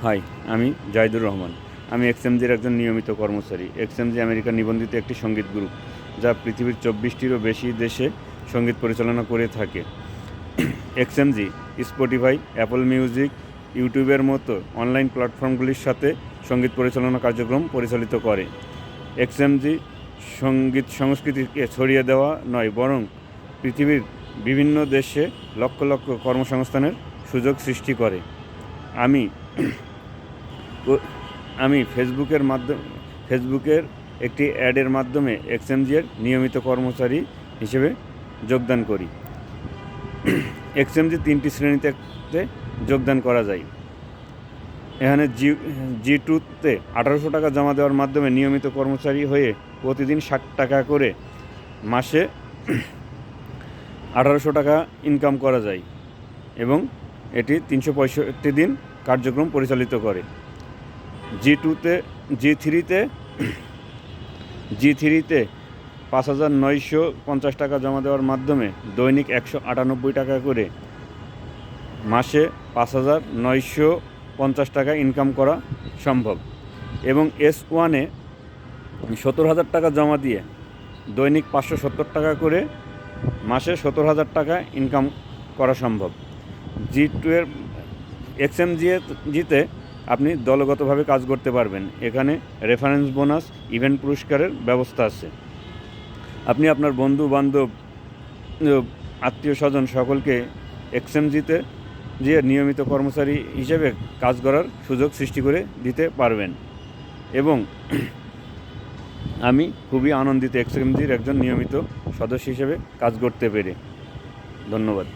High, আমি জাহিদুর রহমান। আমি এক্সএমজির একজন নিয়মিত কর্মচারী। এক্সএমজি আমেরিকার নিবন্ধিত একটি সঙ্গীত গ্রুপ, যা পৃথিবীর 24টিরও বেশি দেশে সঙ্গীত পরিচালনা করে থাকে। এক্সএমজি স্পটিফাই, অ্যাপল মিউজিক, ইউটিউবের মতো অনলাইন প্ল্যাটফর্মগুলির সাথে সঙ্গীত পরিচালনা কার্যক্রম পরিচালিত করে। এক্সএমজি সঙ্গীত সংস্কৃতিকে ছড়িয়ে দেওয়া নয়, বরং পৃথিবীর বিভিন্ন দেশে লক্ষ লক্ষ কর্মসংস্থানের সুযোগ সৃষ্টি করে। আমি ফেসবুকের একটি অ্যাডের মাধ্যমে এক্সএমজির নিয়মিত কর্মচারী হিসেবে যোগদান করি। এক্সএমজি 3টি শ্রেণীতে যোগদান করা যায়। এখানে G2-তে 1800 টাকা জমা দেওয়ার মাধ্যমে নিয়মিত কর্মচারী হয়ে প্রতিদিন 60 টাকা করে মাসে 1800 টাকা ইনকাম করা যায় এবং এটি 365 দিন কার্যক্রম পরিচালিত করে। G3-তে 5950 টাকা জমা দেওয়ার মাধ্যমে দৈনিক 198 টাকা করে মাসে 5950 টাকা ইনকাম করা সম্ভব এবং S1-এ 70,000 টাকা জমা দিয়ে দৈনিক 570 টাকা করে মাসে 70,000 টাকা ইনকাম করা সম্ভব। G2-এর এক্সএমজিতে আপনি দলগতভাবে কাজ করতে পারবেন। এখানে রেফারেন্স বোনাস, ইভেন্ট পুরস্কারের ব্যবস্থা আছে। আপনি আপনার বন্ধু বান্ধব, আত্মীয় স্বজন সকলকে এক্সএমজিতে নিয়মিত কর্মচারী হিসেবে কাজ করার সুযোগ সৃষ্টি করে দিতে পারবেন এবং আমি খুবই আনন্দিত এক্সএমজির একজন নিয়মিত সদস্য হিসেবে কাজ করতে পেরে। ধন্যবাদ।